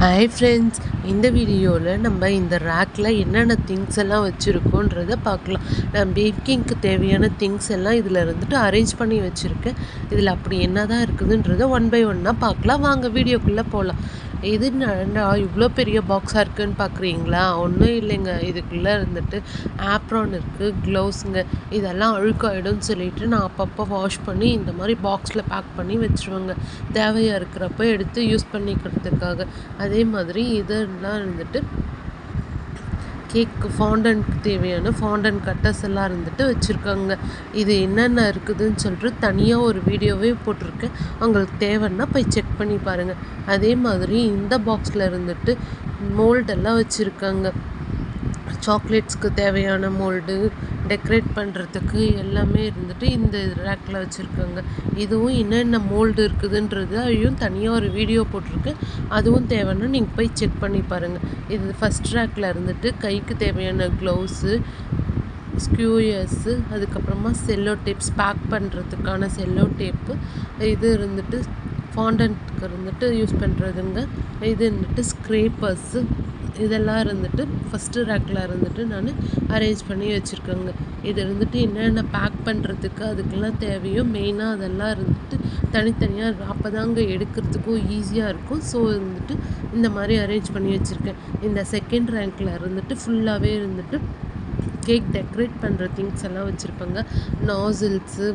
Hi friends, இந்த வீடியோவில் நம்ம இந்த ரேக்கில் என்னென்ன திங்ஸ் எல்லாம் வச்சுருக்கோன்றதை பார்க்கலாம். நான் பேக்கிங்க்கு தேவையான திங்ஸ் எல்லாம் இதில் இருந்துட்டு அரேஞ்ச் பண்ணி வச்சுருக்கேன். இதில் அப்படி என்ன தான் இருக்குதுன்றதை ஒன் பை ஒன்னாக பார்க்கலாம். வாங்க வீடியோக்குள்ளே போகலாம். இது நான் இவ்வளோ பெரிய பாக்ஸாக இருக்குதுன்னு பார்க்குறீங்களா? ஒன்றும் இல்லைங்க. இதுக்குள்ளே இருந்துட்டு ஆப்ரான் இருக்குது, க்ளவுஸுங்க. இதெல்லாம் அழுக்காயிடும்னு சொல்லிட்டு நான் அப்பப்போ வாஷ் பண்ணி இந்த மாதிரி பாக்ஸில் பேக் பண்ணி வச்சுருவேங்க. தேவையாக இருக்கிறப்ப எடுத்து யூஸ் பண்ணிக்கிறதுக்காக. அதே மாதிரி இதெல்லாம் இருந்துட்டு கேக்கு ஃபாண்டன்ட்க்கு தேவையான ஃபாண்டன் கட்டர்ஸ் எல்லாம் இருந்துட்டு வச்சுருக்காங்க. இது என்னென்ன இருக்குதுன்னு சொல்லிட்டு தனியாக ஒரு வீடியோவே போட்டிருக்கேன். உங்களுக்கு தேவைன்னா போய் செக் பண்ணி பாருங்கள். அதே மாதிரி இந்த பாக்ஸில் இருந்துட்டு மோல்டெல்லாம் வச்சுருக்காங்க. சாக்லேட்ஸ்க்கு தேவையான மோல்டு, டெக்கரேட் பண்ணுறதுக்கு எல்லாமே இருந்துட்டு இந்த ரேக்கில் வச்சுருக்காங்க. இதுவும் என்னென்ன மோல்டு இருக்குதுன்றது அதையும் தனியாக ஒரு வீடியோ போட்டிருக்கேன். அதுவும் தேவைன்னா நீங்கள் போய் செக் பண்ணி பாருங்கள். இது ஃபஸ்ட் ரேக்கில் இருந்துட்டு கைக்கு தேவையான க்ளவுஸு, ஸ்க்யூயர்ஸு, அதுக்கப்புறமா செல்லோ டேப்ஸ், பேக் பண்ணுறதுக்கான செல்லோ டேப்பு, இது இருந்துட்டு ஃபாண்டன்ட்க்கு இருந்துட்டு யூஸ் பண்ணுறதுங்க. இது இருந்துட்டு ஸ்க்ரேப்பர்ஸு, இதெல்லாம் இருந்துட்டு ஃபஸ்ட்டு ரேக்கில் இருந்துட்டு நான் அரேஞ்ச் பண்ணி வச்சுருக்கேங்க. இது இருந்துட்டு என்னென்ன பேக் பண்ணுறதுக்கு அதுக்கெல்லாம் தேவையோ மெயினாக அதெல்லாம் இருந்துட்டு தனித்தனியாக அப்போ தாங்க எடுக்கிறதுக்கும் ஈஸியாக இருக்கும். ஸோ இருந்துட்டு இந்த மாதிரி அரேஞ்ச் பண்ணி வச்சுருக்கேன். இந்த செகண்ட் ரேங்கில் இருந்துட்டு ஃபுல்லாகவே இருந்துட்டு கேக் டெக்கரேட் பண்ணுற திங்ஸ் எல்லாம் வச்சுருப்பேங்க. நாசில்ஸு,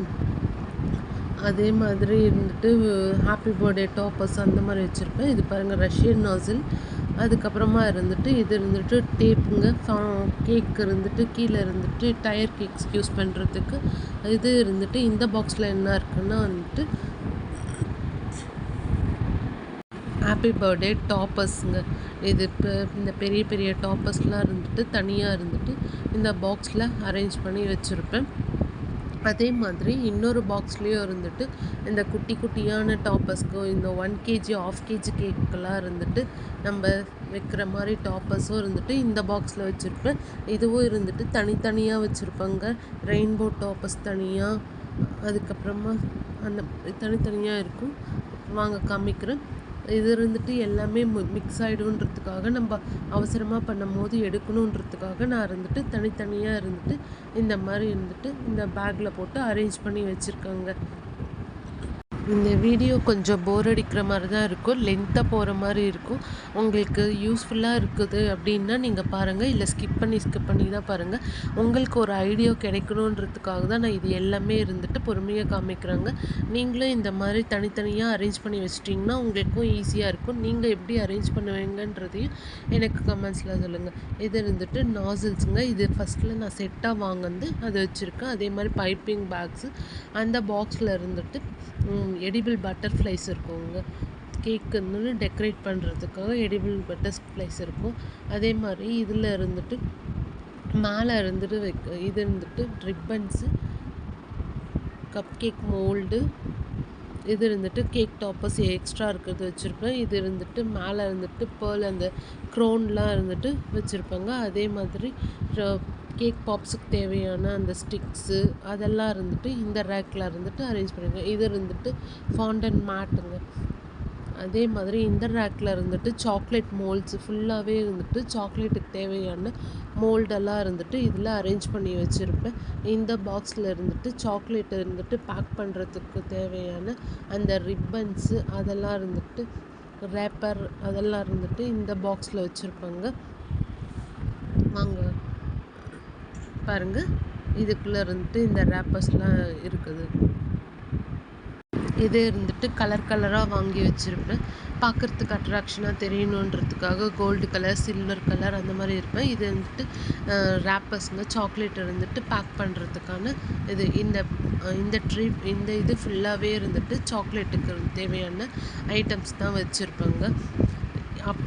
அதே மாதிரி இருந்துட்டு ஹாப்பி பர்த்டே டாப்பர்ஸ் அந்த மாதிரி வச்சுருப்பேன். இது பாருங்கள், ரஷ்யன் நாசில். அதுக்கப்புறமா இருந்துட்டு இது இருந்துட்டு டேப்புங்க. கேக் இருந்துட்டு கீழே இருந்துட்டு டயர் கேக்ஸ் யூஸ் பண்ணுறதுக்கு. இது இருந்துட்டு இந்த பாக்ஸில் என்ன இருக்குன்னா வந்துட்டு ஹாப்பி பர்த்டே டாப்பர்ஸுங்க. இது இப்போ இந்த பெரிய பெரிய டாப்பர்ஸ்லாம் இருந்துட்டு தனியாக இருந்துட்டு இந்த பாக்ஸில் அரேஞ்ச் பண்ணி வச்சுருப்பேன். அதே மாதிரி இன்னொரு பாக்ஸ்லேயும் இருந்துட்டு இந்த குட்டி குட்டியான டாப்பர்ஸ்க்கும் இந்த 1 kg 1/2 kg கேக்கெல்லாம் இருந்துட்டு நம்ம வைக்கிற மாதிரி டாப்பர்ஸும் இருந்துட்டு இந்த பாக்ஸில் வச்சுருப்பேன். இதுவும் இருந்துட்டு தனித்தனியாக வச்சுருப்பாங்க. ரெயின்போ டாப்பர்ஸ் தனியாக, அதுக்கப்புறமா அந்த தனித்தனியாக இருக்கும். வாங்க காமிக்கிறேன். இது இருந்துட்டு எல்லாமே மிக்ஸ் ஆகிடுன்றதுக்காக நம்ம அவசரமாக பண்ணும்போது எடுக்கணுன்றதுக்காக நான் இருந்துட்டு தனித்தனியாக இருந்துட்டு இந்த மாதிரி இருந்துட்டு இந்த பேக்கில் போட்டு அரேஞ்ச் பண்ணி வச்சுருக்காங்க. இந்த வீடியோ கொஞ்சம் போர் அடிக்கிற மாதிரி தான் இருக்கும், லென்த்தாக போகிற மாதிரி இருக்கும். உங்களுக்கு யூஸ்ஃபுல்லாக இருக்குது அப்படின்னா நீங்கள் பாருங்கள், இல்லை ஸ்கிப் பண்ணி தான் பாருங்கள். உங்களுக்கு ஒரு ஐடியா கிடைக்கணுன்றதுக்காக தான் நான் இது எல்லாமே இருந்துட்டு பொறுமையாக காமிக்கிறாங்க. நீங்களும் இந்த மாதிரி தனித்தனியாக அரேஞ்ச் பண்ணி வச்சிட்டிங்கன்னா உங்களுக்கும் ஈஸியாக இருக்கும். நீங்கள் எப்படி அரேஞ்ச் பண்ணுவீங்கன்றதையும் எனக்கு கமெண்ட்ஸில் சொல்லுங்கள். இது இருந்துட்டு நாசில்ஸுங்க. இது ஃபஸ்ட்டில் நான் செட்டாக வாங்கினது அது வச்சுருக்கேன். அதே மாதிரி பைப்பிங் பேக்ஸு, அந்த பாக்ஸில் இருந்துட்டு எடிபிள் பட்டர்ஃப்ளைஸ் இருக்குங்க. கேக்குன்னு டெக்கரேட் பண்ணுறதுக்காக எடிபிள் பட்டர்ஃப்ளைஸ் இருக்கும். அதே மாதிரி இதில் இருந்துட்டு மேலே இருந்துட்டு இது இருந்துட்டு ரிப்பன்ஸு, கப் கேக் மோல்டு, இது இருந்துட்டு கேக் டாப்பர்ஸ் எக்ஸ்ட்ரா இருக்கிறது வச்சுருப்பேன். இது இருந்துட்டு மேலே இருந்துட்டு பேர்ல் அந்த க்ரோன்லாம் இருந்துட்டு வச்சுருப்பாங்க. அதே மாதிரி கேக் பாப்ஸுக்கு தேவையான அந்த ஸ்டிக்ஸு அதெல்லாம் இருந்துட்டு இந்த ரேக்கில் இருந்துட்டு அரேஞ்ச் பண்ணியிருக்கேன். இது இருந்துட்டு ஃபாண்டன் மேட்டுங்க. அதே மாதிரி இந்த ரேக்கில் இருந்துட்டு சாக்லேட் மோல்ட்ஸ் ஃபுல்லாகவே இருந்துட்டு சாக்லேட்டுக்கு தேவையான மோல்டெல்லாம் இருந்துட்டு இதில் அரேஞ்ச் பண்ணி வச்சுருப்பேன். இந்த பாக்ஸில் இருந்துட்டு சாக்லேட் இருந்துட்டு பேக் பண்ணுறதுக்கு தேவையான அந்த ரிப்பன்ஸு அதெல்லாம் இருந்துட்டு ரேப்பர் அதெல்லாம் இருந்துட்டு இந்த பாக்ஸில் வச்சுருப்பாங்க. வாங்க பாருங்கள், இதுக்குள்ளே இருந்துட்டு இந்த ரேப்பர்ஸ்லாம் இருக்குது. இது இருந்துட்டு கலர் கலராக வாங்கி வச்சுருப்பேன். பார்க்குறதுக்கு அட்ராக்ஷனாக தெரியணுன்றதுக்காக கோல்டு கலர், சில்வர் கலர் அந்த மாதிரி இருப்பேன். இது வந்துட்டு ரேப்பர்ஸுங்க. சாக்லேட் இருந்துட்டு பேக் பண்ணுறதுக்கான இது இந்த ட்ரீ இந்த இது ஃபுல்லாகவே இருந்துட்டு சாக்லேட்டுக்கு தேவையான ஐட்டம்ஸ் தான் வச்சுருப்பாங்க.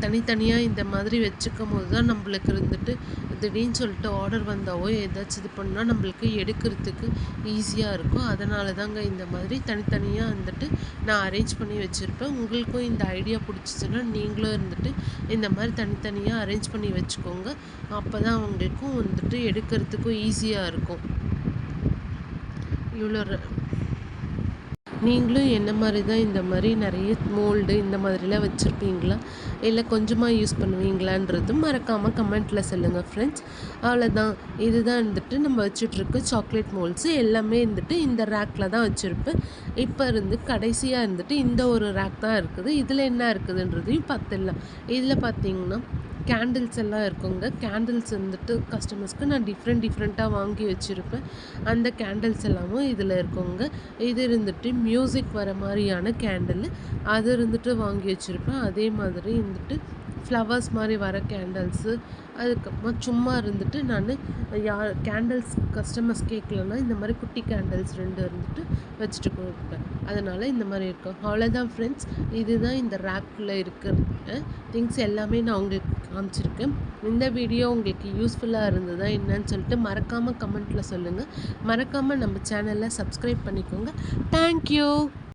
தனித்தனியாக இந்த மாதிரி வச்சுக்கும் போது தான் நம்மளுக்கு இருந்துட்டு திடீர்னு சொல்லிட்டு ஆர்டர் வந்தாவோ ஏதாச்சும் இது பண்ணால் நம்மளுக்கு எடுக்கிறதுக்கு ஈஸியாக இருக்கும். அதனால தாங்க இந்த மாதிரி தனித்தனியாக வந்துட்டு நான் அரேஞ்ச் பண்ணி வச்சுருப்பேன். உங்களுக்கும் இந்த ஐடியா பிடிச்சிச்சின்னா நீங்களும் இருந்துட்டு இந்த மாதிரி தனித்தனியாக அரேஞ்ச் பண்ணி வச்சுக்கோங்க. அப்போ தான் உங்களுக்கும் வந்துட்டு எடுக்கிறதுக்கும் ஈஸியாக இருக்கும். இவ்வளோ நீங்களும் என்ன மாதிரி தான் இந்த மாதிரி நிறைய மோல்டு இந்த மாதிரிலாம் வச்சுருப்பீங்களா, இல்லை கொஞ்சமாக யூஸ் பண்ணுவீங்களான்றதும் மறக்காமல் கமெண்ட்டில் சொல்லுங்கள் ஃப்ரெண்ட்ஸ். அவ்வளோதான். இதுதான் வந்துட்டு நம்ம வச்சுட்ருக்க சாக்லேட் மோல்ட்ஸு எல்லாமே வந்துட்டு இந்த ரேக்கில் தான் வச்சுருப்பேன். இப்போ கடைசியாக இந்த ஒரு ரேக் தான் இருக்குது. இதில் என்ன இருக்குதுன்றதையும் பார்த்துடலாம். இதில் பார்த்தீங்கன்னா கேண்டில்ஸ் எல்லாம் இருக்குங்க. கேண்டில்ஸ் கஸ்டமர்ஸ்க்கு நான் டிஃப்ரெண்ட்டாக வாங்கி வச்சுருப்பேன். அந்த கேண்டில்ஸ் எல்லாமும் இதில் இருக்குங்க. இது மியூசிக் வர மாதிரியான கேண்டில், அது வாங்கி வச்சுருப்பேன். அதே மாதிரி ஃப்ளவர்ஸ் மாதிரி வர கேண்டில்ஸு, அதுக்கப்புறமா சும்மா நான் யார் கேண்டில்ஸ் கஸ்டமர்ஸ் கேட்கலன்னா இந்த மாதிரி குட்டி கேண்டில்ஸ் 2 வச்சுட்டு கொடுப்பேன். அதனால் இந்த மாதிரி இருக்கும். அவ்வளோதான் ஃப்ரெண்ட்ஸ். இதுதான் இந்த ரேக்கில் இருக்கிற திங்ஸ் எல்லாமே நான் உங்களுக்கு காமிச்சிருக்கேன். இந்த வீடியோ உங்களுக்கு யூஸ்ஃபுல்லாக இருந்ததா என்னன்னு சொல்லிட்டு மறக்காமல் கமெண்ட்டில் சொல்லுங்கள். மறக்காமல் நம்ம சேனலை சப்ஸ்கிரைப் பண்ணிக்கோங்க. தேங்க்யூ.